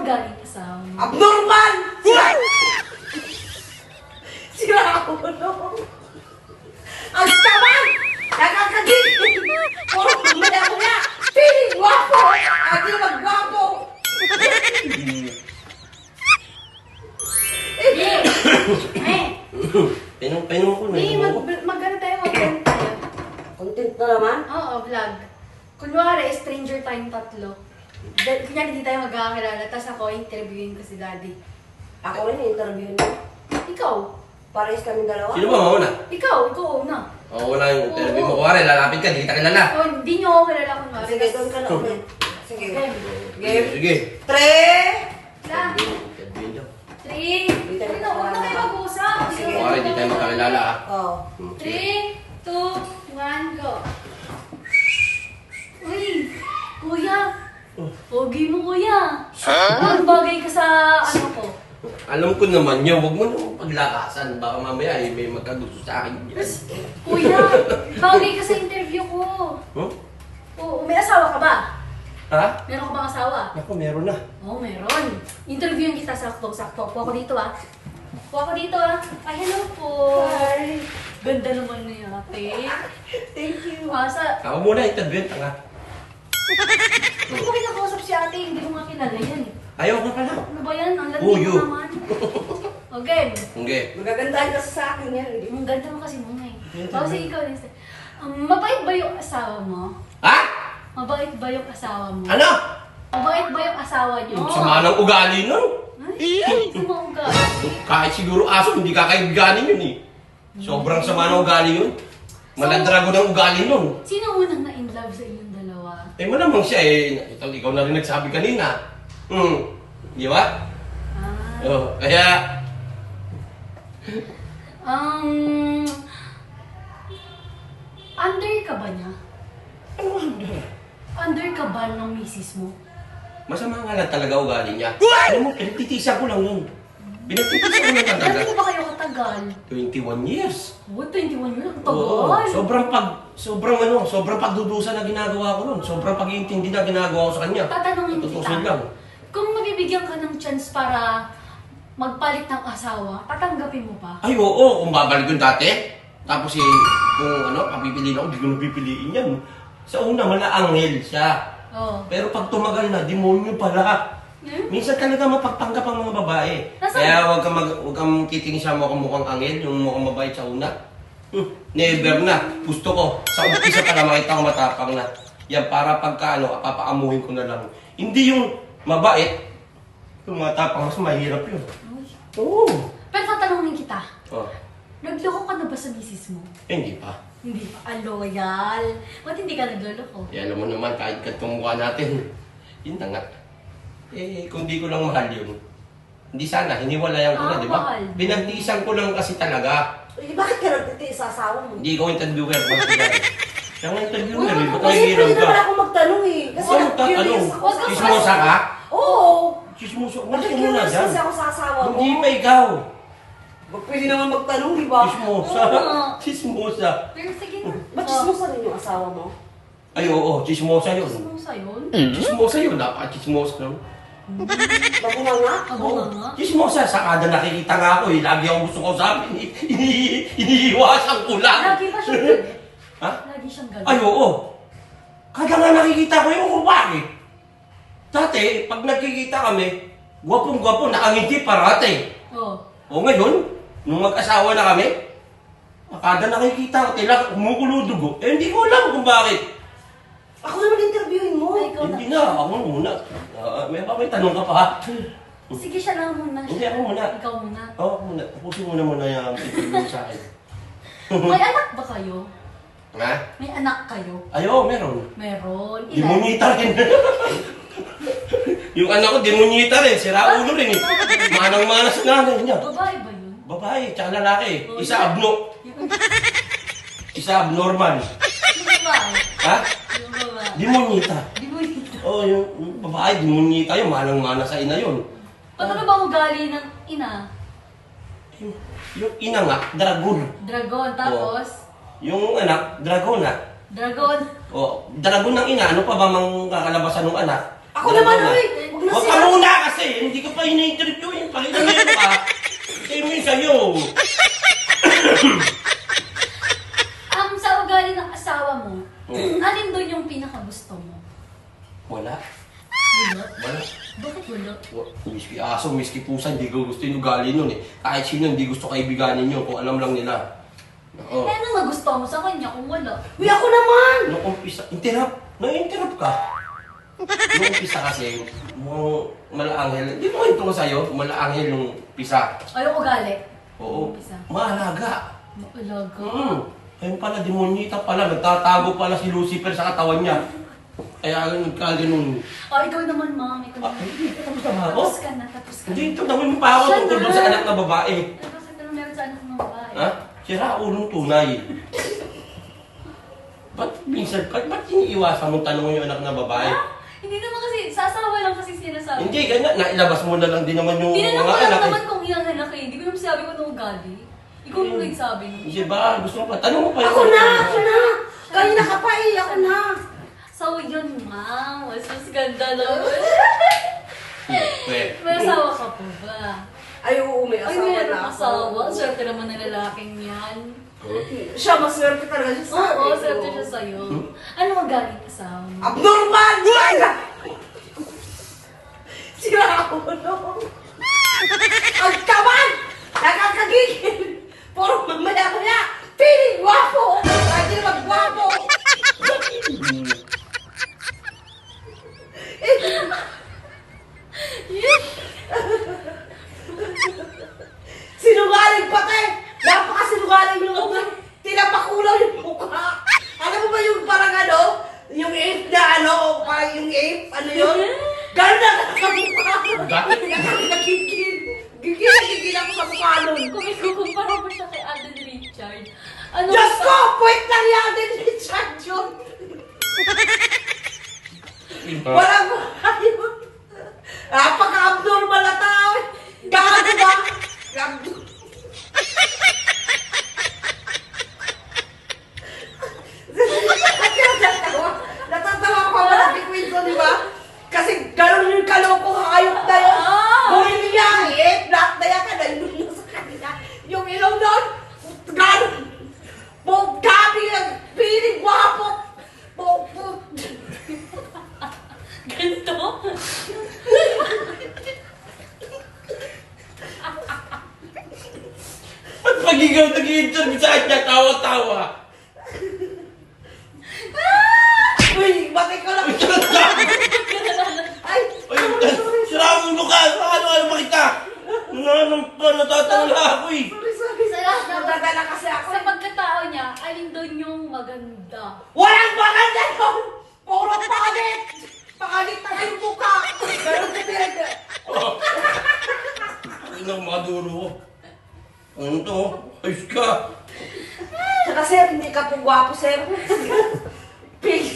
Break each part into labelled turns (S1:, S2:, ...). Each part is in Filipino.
S1: ugali sa...
S2: Abnormal! Sira ako, no? Ang taman! Nakakagigil! Puro kumaya-kumaya! Feeling guwapo! At yung mag-guwapo!
S3: Pinong ko na.
S1: Mag-ano tayo, mag-content tayo.
S2: Content na naman?
S1: Oo, vlog. Kunwari, Stranger Time 3. Kunyari, hindi tayo magkakakilala, tapos ako, interviewin ko si Daddy.
S2: Ako rin yung interview niyo.
S1: Ikaw?
S2: Parehas kami dalawa.
S3: Sino ba mauna?
S1: Ikaw una.
S3: Oo, wala yung interview mo. Kuwari, lalapit ka, di kita kilala.
S1: O, hindi nyo ako kilala kunwari.
S2: Sige, doon ka na ulit. Sige.
S1: Okay.
S2: Game.
S3: Sige.
S2: 3!
S1: Lang.
S3: Interview daw.
S1: 3. Huwag na kayo mag-usap.
S2: Sige.
S3: Kuwari, di tayo magkakilala ah.
S2: Oh.
S1: 3, 2, 1, go. Uy, kuya. Pogi mo, kuya. Ang bagay ka sa ano ko.
S3: Alam ko naman yun, huwag mo naman paglakasan. Baka mamaya may magkagusto sa akin yan.
S1: Kuya, bagay ka sa interview ko.
S3: Huh?
S1: Oo, may asawa ka ba?
S3: Ha?
S1: Meron ka bang asawa?
S3: Ako, meron na.
S1: Oo, meron. Interviewin kita sakto-sakto. Upo ako dito ah. Upo ako dito ah. Ay, hello po.
S2: Hi.
S1: Ganda naman ni ate.
S2: Thank you.
S1: Asa,
S3: Ako muna, interview, tanga.
S1: ba't mo kinakausap si ate? Hindi mo nga kilala yan eh.
S3: Ayaw ka pala.
S1: Ano ba yan? Ang
S3: Oh,
S1: landi
S3: you.
S1: mo naman. Okay.
S3: Okay.
S2: Magagandahan ka sa akin yan.
S1: Ang ganda mo kasi muna eh. Kasi ikaw din. Mabait ba yung asawa mo?
S3: Ha?
S1: Mabait ba yung asawa mo?
S3: Ano?
S1: Mabait ba yung asawa niyo?
S3: Sama ng ugali nun.
S1: Ay, sama ugali.
S3: Kahit siguro aso, hindi kakaibiganin yun eh. Sobrang sama ng ugali yun. Maladrago ng ugali nun.
S1: Sino unang na-inlove sa inyong dalawa?
S3: Eh malamang siya eh. Ikaw na rin nagsabi kanina. Di ba?
S1: Ah.
S3: Oh, kaya...
S1: Under ka ba niya?
S3: Ano under?
S1: Under ka ba ng misis mo?
S3: Masama nga lang talaga ugali niya. Alam mo, pinagtitisan ko lang yun. Pinagtitisan ko lang talaga.
S1: Gano'n ba kayo katagal?
S3: 21 years.
S1: Oh, 21 years? Ang
S3: Oo,
S1: tagal.
S3: sobrang pagdudusa na ginagawa ko nun. Sobrang pag-iintindi na ginagawa ko sa kanya.
S1: Tatanungin
S3: Tutusin
S1: kita.
S3: lang.
S1: Kung mabibigyan ka ng chance para magpalit ng asawa, tatanggapin mo pa?
S3: Ay, oo, kung babalik yung dati. Tapos kung papipiliin ako, di ko napipiliin yan. Sa una, malaanghel siya.
S1: Oo.
S3: Pero pag tumagal na, demonyo pala. Minsan talaga mapagpanggap ang mga babae.
S1: Nasaan?
S3: Kaya huwag kang kitingin sa mukhang angel, yung mukhang mabait sa una. Never na. Gusto ko. Sa umpisa pa na makita ko matapang na. Yan, para pagka papaamuhin ko na lang. Hindi yung mabait. Yung matapang, mas mahirap yun. Oo.
S1: Pero tatanungin kita,
S3: Oh.
S1: nagloko ka na ba sa misis mo?
S3: Hindi pa.
S1: Hindi pa. Loyal. Ba't hindi ka nagloloko?
S3: Eh, alam mo naman, kahit katong mukha natin, yun na nga. Eh, kung di ko lang mahal yun, hindi sana, hiniwalayan ko na, di ba?
S1: Mahal.
S3: Pinagtiisan ko lang kasi talaga.
S2: Eh, bakit ka nagtitiis sa asawa mo?
S3: Hindi ko interviewer, bakit siya nga interviewer,
S1: Uy,
S3: eh, ba't
S2: Kasi
S3: nahihiram
S2: pwede
S3: ka?
S2: naman ako magtanong eh. Kasi
S3: Ano ka, ano?
S2: curious ako sa
S3: Chismosa ka?
S2: Oo.
S3: Chismosa, umalis ka muna
S2: Curious
S3: dyan.
S2: kasi ako sa asawa mo.
S3: Hindi pa ikaw.
S2: Pwede naman magtanong, di ba?
S3: Chismosa.
S1: Oo.
S3: Chismosa.
S1: Pero sige na.
S2: Ba't chismosa rin yung asawa mo?
S3: Ay, oo, chismosa yun.
S1: Chismosa yun?
S3: Chismosa yun, napaka-chismosa lang.
S2: Bago nga nga?
S1: Abo nga nga.
S3: Chismosa, sa kada nakikita nga ako eh, lagi akong gusto ko sabi, iniiwasan ko lang.
S1: Lagi ba siyang galit?
S3: Ha?
S1: Lagi siyang galit?
S3: Ay, oo. Kada nga nakikita ko yung kung bakit. Dati, pag nagkikita kami, gwapong-gwapo, nakangiti parate.
S1: Oo.
S3: O ngayon, nung mag-asawa na kami, kada nakikita ko, tila kumukulo dugo. Eh, hindi ko alam kung bakit.
S2: Ako naman interviewin mo.
S1: Ay, ikaw
S3: Hindi na, ako muna. May tanong ka pa.
S1: Sige, siya lang muna.
S3: Hindi, ako muna.
S1: Ikaw muna.
S3: Oo, muna. Tapusin mo muna yung interview sa akin.
S1: May anak ba kayo?
S3: Ha?
S1: May anak kayo?
S3: Ayo, meron.
S1: Meron. Ilan?
S3: Demonita rin. Yung anak ko, demonita rin. Sira ulo rin eh. Manang-mana sa nanay niya.
S1: Babae ba yun?
S3: Babae, tsaka lalaki.
S1: Oh,
S3: Isa abno. Isa abnormal.
S1: Yung babae?
S3: Ha?
S1: Yung babae?
S3: Demonita.
S1: Di mo ito.
S3: Oh, yung babae, demonita yun. Manang-mana sa ina yun.
S1: Paano ba ugali ng ina?
S3: Yung ina nga, dragon.
S1: Dragon, tapos?
S3: Yung anak, dragona.
S1: Dragon.
S3: Oh, dragon ng ina. Ano pa ba mang kakalabasan ng anak?
S2: Ako naman,
S3: Dragona.
S2: oy! Huwag na
S3: Huwag
S2: siya.
S3: ka muna kasi. hindi ka pa ina-interviewin. Pakita mo yun ka. Same yun sa'yo.
S1: Sa ugali ng asawa mo, alin doon yung pinakagusto mo?
S3: Wala.
S1: Wala?
S3: Wala.
S1: Bakit wala?
S3: Miski aso, miski pusa, hindi ko gusto yung ugali nun eh. Kahit sino, hindi gusto kaibiganin nyo kung alam lang nila. Oo.
S1: Eh, ano nagustuhan mo sa kanya kung wala?
S2: Uy, ako naman!
S3: Nung umpisa, na-interrupt ka. Nung umpisa kasi, mukhang malaanghel. Di mo ito ko sa'yo, malaanghel yung pisa.
S1: O yung ugali?
S3: Oo.
S1: Umpisa.
S3: Maalaga.
S1: Maulaga.
S3: Ayun pala, demonyita pala. Nagtatago pala si Lucifer sa katawan niya. Kaya nagkaganong...
S1: O, ikaw naman, ma'am. Ikaw naman.
S3: Hindi, tapos na ba ako?
S1: Tapos ka na, tapos ka na.
S3: Hindi, ito naman pa ako
S1: Siya
S3: tungkol
S1: na.
S3: doon sa anak na babae.
S1: Tapos ka na meron sa anak ng babae.
S3: Ha? Sira ulong tunay. Ba't minsan, ba't iniiwasan mong tanong yung anak na babae?
S1: Ha? Hindi naman kasi, sasawa lang kasi sinasabi.
S3: Hindi, ganyan. Nailabas mo na lang din naman yung
S1: Hindi na
S3: mga
S1: naman
S3: anak.
S1: naman kung ilang anak eh. Hindi ko naman sabi ko ng ugali. Ikaw yung nagsabi nun.
S3: Hindi ba? Gusto mo pa? Tanong mo pa
S2: Ako na! Ako na! Kanina ka pa eh! Ako na!
S1: So, yun, ma'am. Mas ganda naman.
S3: Pwede.
S1: May asawa ka po ba?
S2: Ay, oo, may
S1: Ay,
S2: asawa
S1: meron
S2: na ako.
S1: asawa. Swerte naman ng lalaking yan.
S2: Siya, maswerte talaga siya sa akin.
S1: Oo, swerte siya sa'yo. Ano magaling asawa mo?
S2: Abnormal! Sira ako, no? Ang kaman! Nakakagigil! Puro mamaya-maya! Piling gwapo! Hindi mag-gwapo! Sinungaling pati! Napakasinungaling yung tinapakulaw yung mukha! Alam mo ba yung parang ano? Yung ape na ano? Parang yung ape? Ano yun? Gano'n na nakamukha! Nakakagigil! Gigil ako sa mukha nun!
S1: Kung ikukumpara mo siya kay Alden Richard, ano
S2: Diyos ko! Puwit lang yan din ni Richard yun! Walang yun! Napaka-abnormal na tao eh! Gago ba? Gago! Natatawa ko wala bikwin ko, di ba? Kasi gano'n yung kaloko hayop na yun. Buhin niya, lahat na yan ka na yun sa kanila. Yung ilaw doon, gano'n. Gabi yung piling guwapo.
S1: ganito?
S3: Ba't pag ikaw nag-i-interview sa kanya, tawa-tawa?
S2: Uy, bakit ko lang? Ay, sorry.
S3: Sira ang ulo ka! Ano makita? Natatawa na ako eh!
S2: Sorry. Nadadala kasi ako.
S1: Sa pagkatao niya, alin doon yung maganda?
S2: Walang maganda yun! Puro pangit! Pangit na yung mukha! Ganun ka talaga.
S3: Ano ang mga duro ko? Ano to? Ayos ka!
S2: Tsaka sir, hindi ka po gwapo, sir.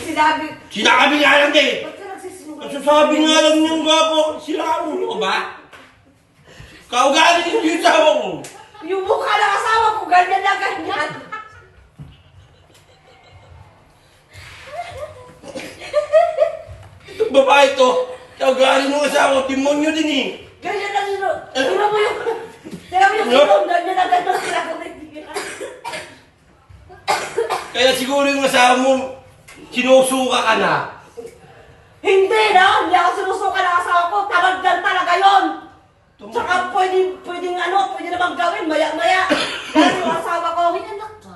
S2: Sinabi.
S3: Sinabi nga lang eh!
S2: Ba't ka nagsisinungaling?
S3: Nasasabi nga lang niyang gwapo, sila ang ulo ko ba? Kaugali din yung sawa ko!
S2: Yung mukha ng asawa ko, ganyan na ganyan.
S3: Itong babae to, kaugali ng asawa, demonyo din eh!
S2: Ganyan na nino. Tira mo yung... Tira mo yung ilong, ganyan na ganyan sila gawin niya.
S3: Kaya siguro yung asawa mo, sinusuka ka na.
S2: Hindi na! Hindi ako sinusuka ng asawa ko. Tamad lang talaga yun. Tsaka pwedeng ano, pwede namang gawin, maya-maya. Ganyan yung asawa ko.
S1: May anak ka?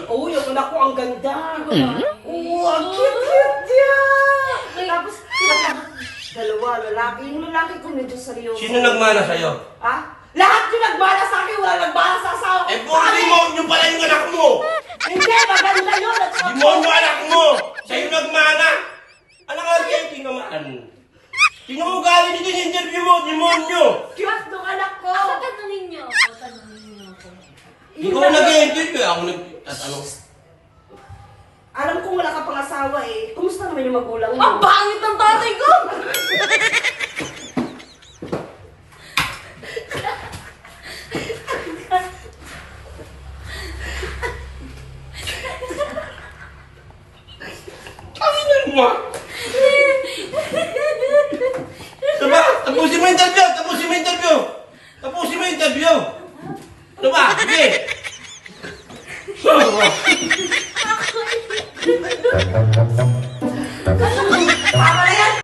S2: Oo, yung anak ko ang ganda.
S1: Babae.
S2: Oo, ang cute-cute niya. Tapos, dalawa, lalaki. Yung lalaki ko medyo seryoso.
S3: Sino nagmana sa'yo?
S2: Ha? Lahat yung nagmana sa akin, wala nagmana sa asawa ko.
S3: Eh, puro demonyo pala yung anak mo!
S2: Hindi, maganda yun. At saka-
S3: Demonyo anak mo! Sa'yo nagmana! Anak ka, Katie naman. Sino mo galing dito yung interview mo, demonyo?
S2: Cute nung anak ko.
S1: Ako, tanungin niyo ako. Tanungin niyo ako.
S3: Ikaw nag-interview, ako nagtatanong.
S2: Alam kong wala ka pang asawa eh. Kumusta naman yung magulang mo?
S1: Ang bangit ng tatay ko!
S3: Ano mo? Diba? Tapusin mo yung interview! Tapusin mo yung interview! Ano ba? Sige!
S1: Ako